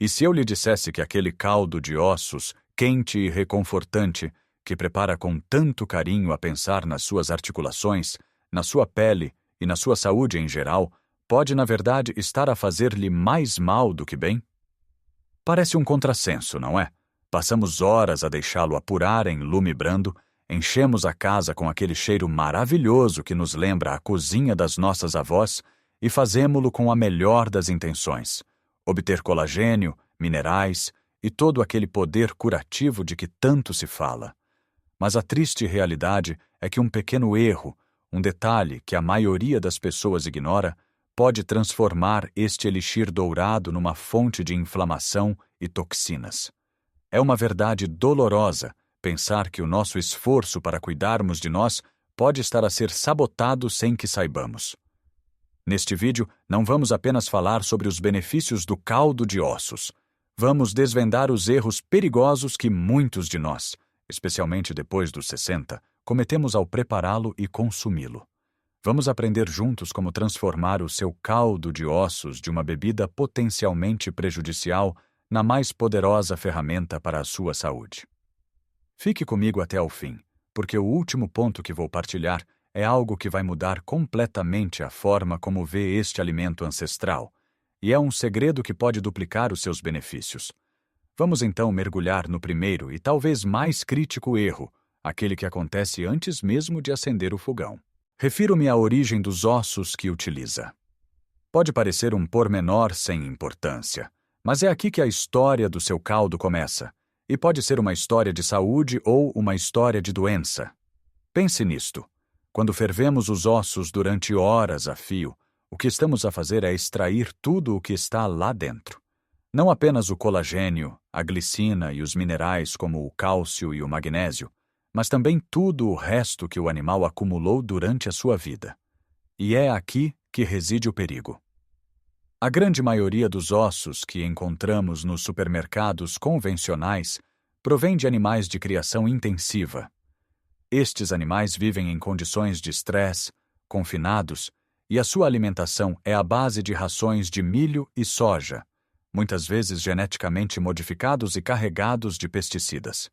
E se eu lhe dissesse que aquele caldo de ossos, quente e reconfortante, que prepara com tanto carinho a pensar nas suas articulações, na sua pele e na sua saúde em geral, pode, na verdade, estar a fazer-lhe mais mal do que bem? Parece um contrassenso, não é? Passamos horas a deixá-lo apurar em lume brando, enchemos a casa com aquele cheiro maravilhoso que nos lembra a cozinha das nossas avós e fazemo-lo com a melhor das intenções: obter colagênio, minerais e todo aquele poder curativo de que tanto se fala. Mas a triste realidade é que um pequeno erro, um detalhe que a maioria das pessoas ignora, pode transformar este elixir dourado numa fonte de inflamação e toxinas. É uma verdade dolorosa pensar que o nosso esforço para cuidarmos de nós pode estar a ser sabotado sem que saibamos. Neste vídeo, não vamos apenas falar sobre os benefícios do caldo de ossos. Vamos desvendar os erros perigosos que muitos de nós, especialmente depois dos 60, cometemos ao prepará-lo e consumi-lo. Vamos aprender juntos como transformar o seu caldo de ossos de uma bebida potencialmente prejudicial na mais poderosa ferramenta para a sua saúde. Fique comigo até ao fim, porque o último ponto que vou partilhar é algo que vai mudar completamente a forma como vê este alimento ancestral, e é um segredo que pode duplicar os seus benefícios. Vamos então mergulhar no primeiro e talvez mais crítico erro, aquele que acontece antes mesmo de acender o fogão. Refiro-me à origem dos ossos que utiliza. Pode parecer um pormenor sem importância, mas é aqui que a história do seu caldo começa, e pode ser uma história de saúde ou uma história de doença. Pense nisto. Quando fervemos os ossos durante horas a fio, o que estamos a fazer é extrair tudo o que está lá dentro. Não apenas o colagênio, a glicina e os minerais como o cálcio e o magnésio, mas também tudo o resto que o animal acumulou durante a sua vida. E é aqui que reside o perigo. A grande maioria dos ossos que encontramos nos supermercados convencionais provém de animais de criação intensiva. Estes animais vivem em condições de estresse, confinados, e a sua alimentação é à base de rações de milho e soja, muitas vezes geneticamente modificados e carregados de pesticidas.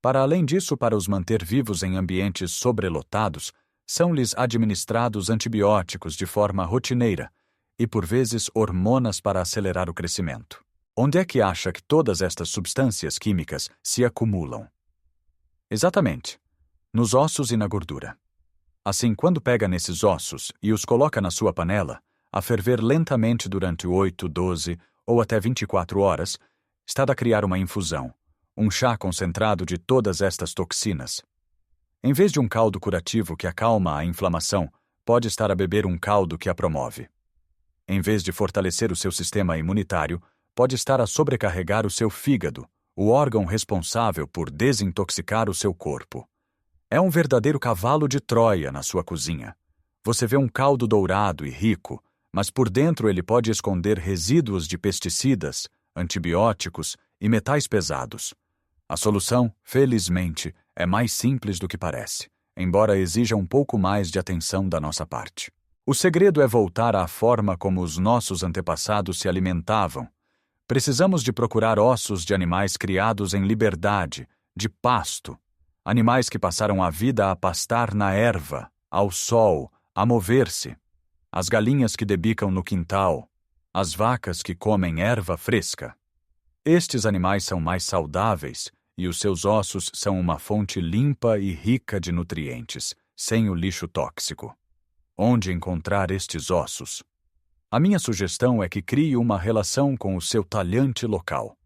Para além disso, para os manter vivos em ambientes sobrelotados, são-lhes administrados antibióticos de forma rotineira e, por vezes, hormonas para acelerar o crescimento. Onde é que acha que todas estas substâncias químicas se acumulam? Exatamente, nos ossos e na gordura. Assim, quando pega nesses ossos e os coloca na sua panela, a ferver lentamente durante 8, 12 ou até 24 horas, está a criar uma infusão, um chá concentrado de todas estas toxinas. Em vez de um caldo curativo que acalma a inflamação, pode estar a beber um caldo que a promove. Em vez de fortalecer o seu sistema imunitário, pode estar a sobrecarregar o seu fígado, o órgão responsável por desintoxicar o seu corpo. É um verdadeiro cavalo de Troia na sua cozinha. Você vê um caldo dourado e rico, mas por dentro ele pode esconder resíduos de pesticidas, antibióticos e metais pesados. A solução, felizmente, é mais simples do que parece, embora exija um pouco mais de atenção da nossa parte. O segredo é voltar à forma como os nossos antepassados se alimentavam. Precisamos de procurar ossos de animais criados em liberdade, de pasto. Animais que passaram a vida a pastar na erva, ao sol, a mover-se. As galinhas que debicam no quintal. As vacas que comem erva fresca. Estes animais são mais saudáveis e os seus ossos são uma fonte limpa e rica de nutrientes, sem o lixo tóxico. Onde encontrar estes ossos? A minha sugestão é que crie uma relação com o seu talhante local.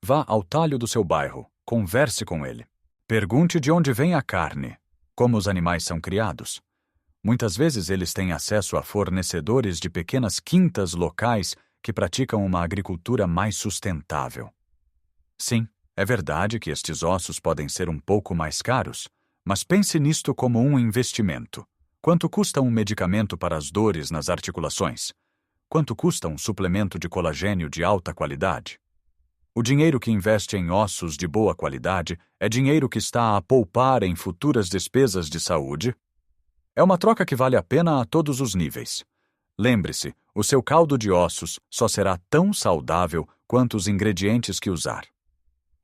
Vá ao talho do seu bairro, converse com ele. Pergunte de onde vem a carne, como os animais são criados. Muitas vezes eles têm acesso a fornecedores de pequenas quintas locais que praticam uma agricultura mais sustentável. Sim, é verdade que estes ossos podem ser um pouco mais caros, mas pense nisto como um investimento. Quanto custa um medicamento para as dores nas articulações? Quanto custa um suplemento de colagênio de alta qualidade? O dinheiro que investe em ossos de boa qualidade é dinheiro que está a poupar em futuras despesas de saúde. É uma troca que vale a pena a todos os níveis. Lembre-se, o seu caldo de ossos só será tão saudável quanto os ingredientes que usar.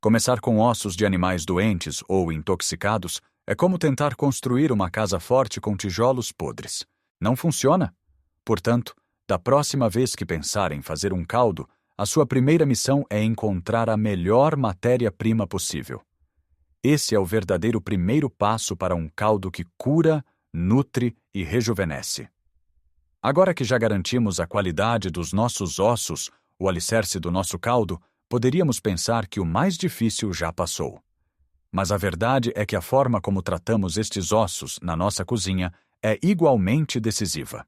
Começar com ossos de animais doentes ou intoxicados é como tentar construir uma casa forte com tijolos podres. Não funciona. Portanto, da próxima vez que pensar em fazer um caldo, a sua primeira missão é encontrar a melhor matéria-prima possível. Esse é o verdadeiro primeiro passo para um caldo que cura, nutre e rejuvenesce. Agora que já garantimos a qualidade dos nossos ossos, o alicerce do nosso caldo, poderíamos pensar que o mais difícil já passou. Mas a verdade é que a forma como tratamos estes ossos na nossa cozinha é igualmente decisiva.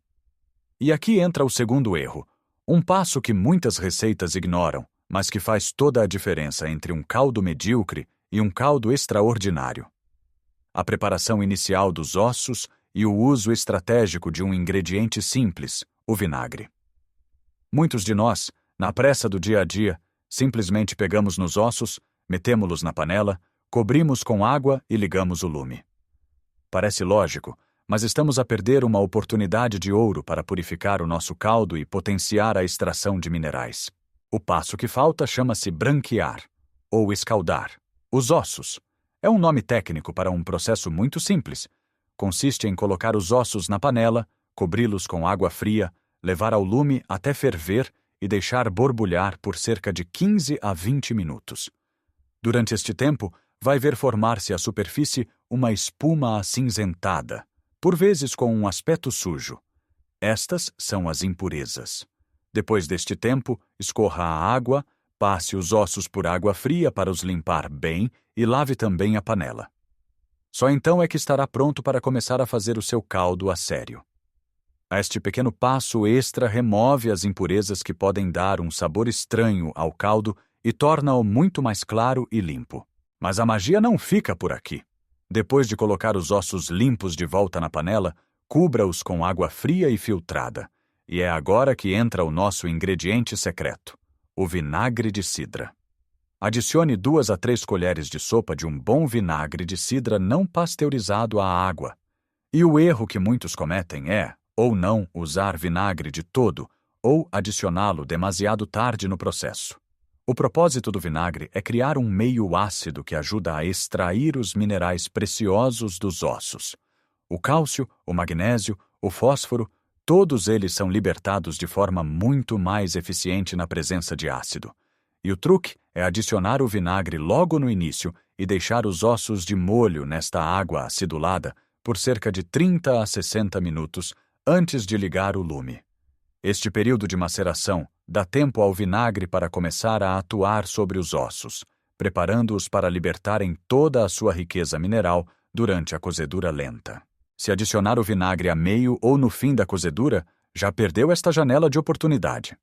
E aqui entra o segundo erro, um passo que muitas receitas ignoram, mas que faz toda a diferença entre um caldo medíocre e um caldo extraordinário. A preparação inicial dos ossos e o uso estratégico de um ingrediente simples, o vinagre. Muitos de nós, na pressa do dia a dia, simplesmente pegamos nos ossos, metemos-los na panela, cobrimos com água e ligamos o lume. Parece lógico, mas estamos a perder uma oportunidade de ouro para purificar o nosso caldo e potenciar a extração de minerais. O passo que falta chama-se branquear, ou escaldar, os ossos. É um nome técnico para um processo muito simples. Consiste em colocar os ossos na panela, cobri-los com água fria, levar ao lume até ferver e deixar borbulhar por cerca de 15 a 20 minutos. Durante este tempo, vai ver formar-se à superfície uma espuma acinzentada, por vezes com um aspecto sujo. Estas são as impurezas. Depois deste tempo, escorra a água, passe os ossos por água fria para os limpar bem e lave também a panela. Só então é que estará pronto para começar a fazer o seu caldo a sério. Este pequeno passo extra remove as impurezas que podem dar um sabor estranho ao caldo e torna-o muito mais claro e limpo. Mas a magia não fica por aqui. Depois de colocar os ossos limpos de volta na panela, cubra-os com água fria e filtrada. E é agora que entra o nosso ingrediente secreto, o vinagre de cidra. Adicione 2 a 3 colheres de sopa de um bom vinagre de cidra não pasteurizado à água. E o erro que muitos cometem é, ou não usar vinagre de todo, ou adicioná-lo demasiado tarde no processo. O propósito do vinagre é criar um meio ácido que ajuda a extrair os minerais preciosos dos ossos. O cálcio, o magnésio, o fósforo, todos eles são libertados de forma muito mais eficiente na presença de ácido. E o truque é adicionar o vinagre logo no início e deixar os ossos de molho nesta água acidulada por cerca de 30 a 60 minutos antes de ligar o lume. Este período de maceração dá tempo ao vinagre para começar a atuar sobre os ossos, preparando-os para libertarem toda a sua riqueza mineral durante a cozedura lenta. Se adicionar o vinagre a meio ou no fim da cozedura, já perdeu esta janela de oportunidade.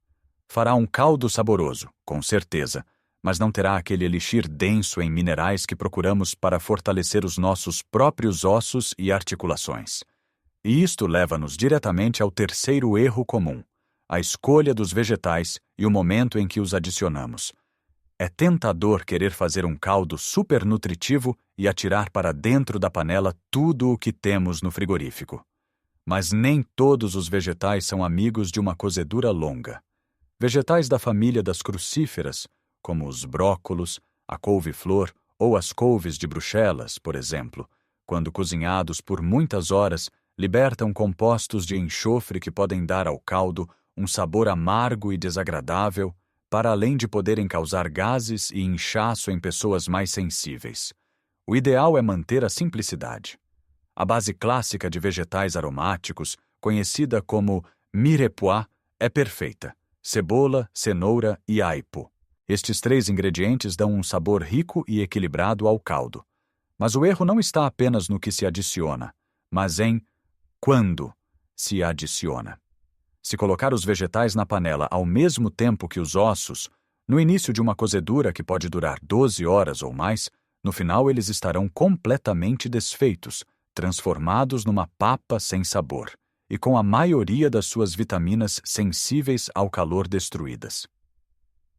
Fará um caldo saboroso, com certeza, mas não terá aquele elixir denso em minerais que procuramos para fortalecer os nossos próprios ossos e articulações. E isto leva-nos diretamente ao terceiro erro comum, a escolha dos vegetais e o momento em que os adicionamos. É tentador querer fazer um caldo super nutritivo e atirar para dentro da panela tudo o que temos no frigorífico. Mas nem todos os vegetais são amigos de uma cozedura longa. Vegetais da família das crucíferas, como os brócolos, a couve-flor ou as couves de Bruxelas, por exemplo, quando cozinhados por muitas horas, libertam compostos de enxofre que podem dar ao caldo um sabor amargo e desagradável, para além de poderem causar gases e inchaço em pessoas mais sensíveis. O ideal é manter a simplicidade. A base clássica de vegetais aromáticos, conhecida como mirepoix, é perfeita: cebola, cenoura e aipo. Estes 3 ingredientes dão um sabor rico e equilibrado ao caldo. Mas o erro não está apenas no que se adiciona, mas em quando se adiciona. Se colocar os vegetais na panela ao mesmo tempo que os ossos, no início de uma cozedura que pode durar 12 horas ou mais, no final eles estarão completamente desfeitos, transformados numa papa sem sabor, e com a maioria das suas vitaminas sensíveis ao calor destruídas.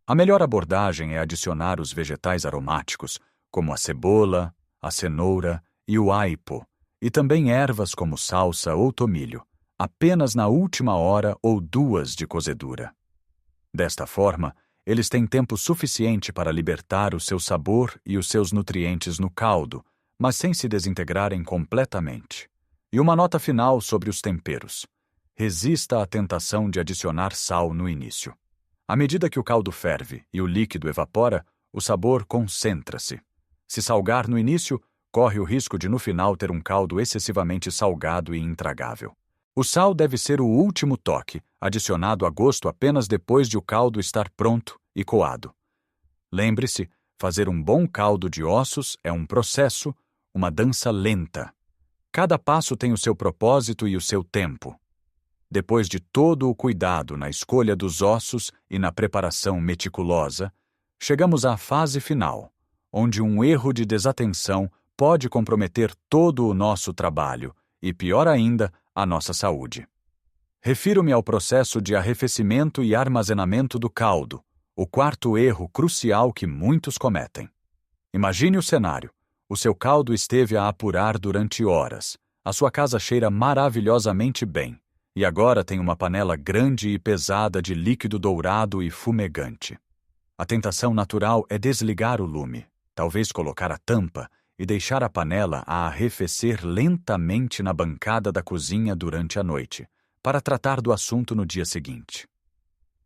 A melhor abordagem é adicionar os vegetais aromáticos, como a cebola, a cenoura e o aipo, e também ervas como salsa ou tomilho, apenas na última hora ou 2 de cozedura. Desta forma, eles têm tempo suficiente para libertar o seu sabor e os seus nutrientes no caldo, mas sem se desintegrarem completamente. E uma nota final sobre os temperos. Resista à tentação de adicionar sal no início. À medida que o caldo ferve e o líquido evapora, o sabor concentra-se. Se salgar no início, corre o risco de no final ter um caldo excessivamente salgado e intragável. O sal deve ser o último toque, adicionado a gosto apenas depois de o caldo estar pronto e coado. Lembre-se, fazer um bom caldo de ossos é um processo, uma dança lenta. Cada passo tem o seu propósito e o seu tempo. Depois de todo o cuidado na escolha dos ossos e na preparação meticulosa, chegamos à fase final, onde um erro de desatenção pode comprometer todo o nosso trabalho e, pior ainda, a nossa saúde. Refiro-me ao processo de arrefecimento e armazenamento do caldo, o quarto erro crucial que muitos cometem. Imagine o cenário. O seu caldo esteve a apurar durante horas. A sua casa cheira maravilhosamente bem. E agora tem uma panela grande e pesada de líquido dourado e fumegante. A tentação natural é desligar o lume, talvez colocar a tampa e deixar a panela a arrefecer lentamente na bancada da cozinha durante a noite, para tratar do assunto no dia seguinte.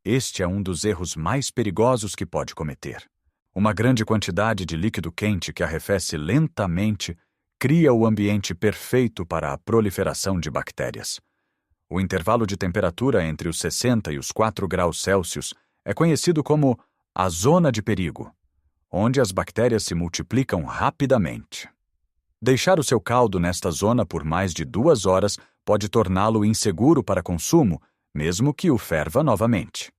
Este é um dos erros mais perigosos que pode cometer. Uma grande quantidade de líquido quente que arrefece lentamente cria o ambiente perfeito para a proliferação de bactérias. O intervalo de temperatura entre os 60 e os 4 graus Celsius é conhecido como a zona de perigo, onde as bactérias se multiplicam rapidamente. Deixar o seu caldo nesta zona por mais de 2 horas pode torná-lo inseguro para consumo, mesmo que o ferva novamente.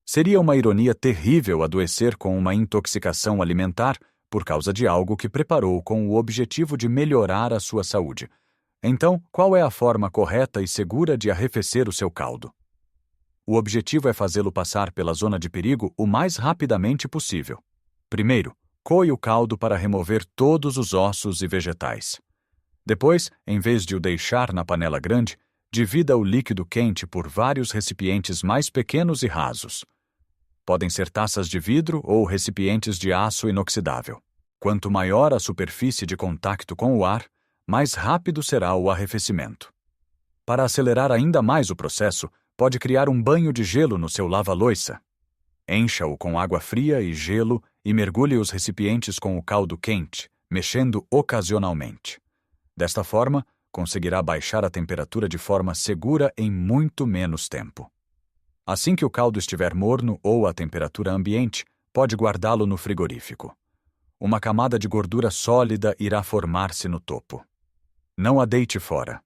Seria uma ironia terrível adoecer com uma intoxicação alimentar por causa de algo que preparou com o objetivo de melhorar a sua saúde. Então, qual é a forma correta e segura de arrefecer o seu caldo? O objetivo é fazê-lo passar pela zona de perigo o mais rapidamente possível. Primeiro, coe o caldo para remover todos os ossos e vegetais. Depois, em vez de o deixar na panela grande, divida o líquido quente por vários recipientes mais pequenos e rasos. Podem ser taças de vidro ou recipientes de aço inoxidável. Quanto maior a superfície de contato com o ar, mais rápido será o arrefecimento. Para acelerar ainda mais o processo, pode criar um banho de gelo no seu lava-loiça. Encha-o com água fria e gelo e mergulhe os recipientes com o caldo quente, mexendo ocasionalmente. Desta forma, conseguirá baixar a temperatura de forma segura em muito menos tempo. Assim que o caldo estiver morno ou à temperatura ambiente, pode guardá-lo no frigorífico. Uma camada de gordura sólida irá formar-se no topo. Não a deite fora.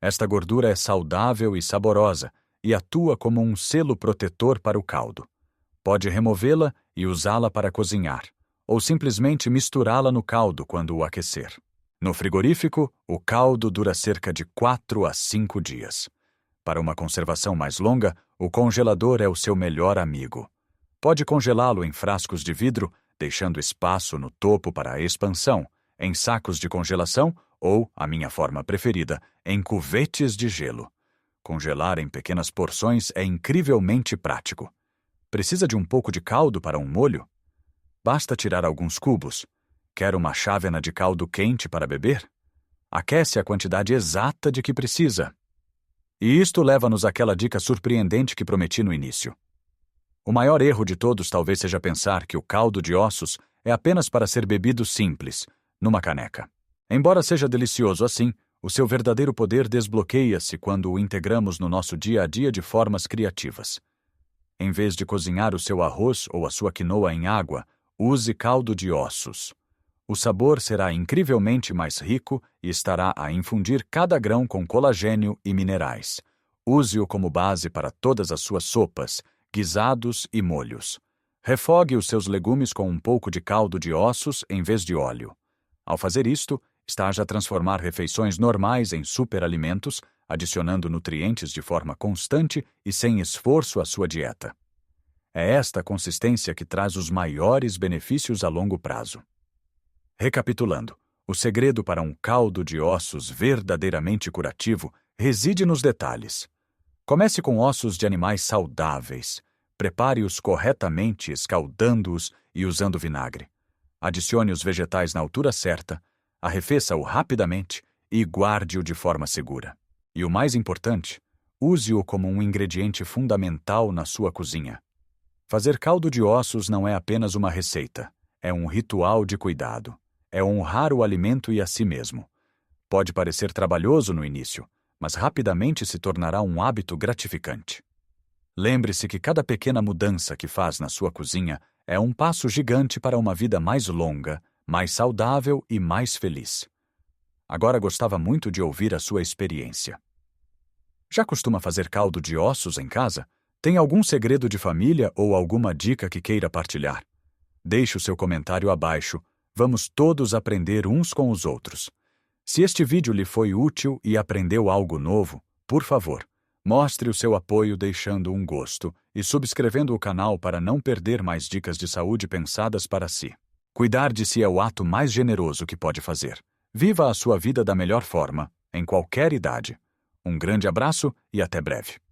Esta gordura é saudável e saborosa e atua como um selo protetor para o caldo. Pode removê-la e usá-la para cozinhar, ou simplesmente misturá-la no caldo quando o aquecer. No frigorífico, o caldo dura cerca de 4 a 5 dias. Para uma conservação mais longa, o congelador é o seu melhor amigo. Pode congelá-lo em frascos de vidro, deixando espaço no topo para a expansão, em sacos de congelação ou, a minha forma preferida, em cuvetes de gelo. Congelar em pequenas porções é incrivelmente prático. Precisa de um pouco de caldo para um molho? Basta tirar alguns cubos. Quer uma chávena de caldo quente para beber? Aquece a quantidade exata de que precisa. E isto leva-nos àquela dica surpreendente que prometi no início. O maior erro de todos talvez seja pensar que o caldo de ossos é apenas para ser bebido simples, numa caneca. Embora seja delicioso assim, o seu verdadeiro poder desbloqueia-se quando o integramos no nosso dia a dia de formas criativas. Em vez de cozinhar o seu arroz ou a sua quinoa em água, use caldo de ossos. O sabor será incrivelmente mais rico e estará a infundir cada grão com colagênio e minerais. Use-o como base para todas as suas sopas, guisados e molhos. Refogue os seus legumes com um pouco de caldo de ossos em vez de óleo. Ao fazer isto, está a transformar refeições normais em superalimentos, adicionando nutrientes de forma constante e sem esforço à sua dieta. É esta consistência que traz os maiores benefícios a longo prazo. Recapitulando, o segredo para um caldo de ossos verdadeiramente curativo reside nos detalhes. Comece com ossos de animais saudáveis. Prepare-os corretamente, escaldando-os e usando vinagre. Adicione os vegetais na altura certa, arrefeça-o rapidamente e guarde-o de forma segura. E o mais importante, use-o como um ingrediente fundamental na sua cozinha. Fazer caldo de ossos não é apenas uma receita, é um ritual de cuidado. É honrar o alimento e a si mesmo. Pode parecer trabalhoso no início, mas rapidamente se tornará um hábito gratificante. Lembre-se que cada pequena mudança que faz na sua cozinha é um passo gigante para uma vida mais longa, mais saudável e mais feliz. Agora gostava muito de ouvir a sua experiência. Já costuma fazer caldo de ossos em casa? Tem algum segredo de família ou alguma dica que queira partilhar? Deixe o seu comentário abaixo. Vamos todos aprender uns com os outros. Se este vídeo lhe foi útil e aprendeu algo novo, por favor, mostre o seu apoio deixando um gosto e subscrevendo o canal para não perder mais dicas de saúde pensadas para si. Cuidar de si é o ato mais generoso que pode fazer. Viva a sua vida da melhor forma, em qualquer idade. Um grande abraço e até breve.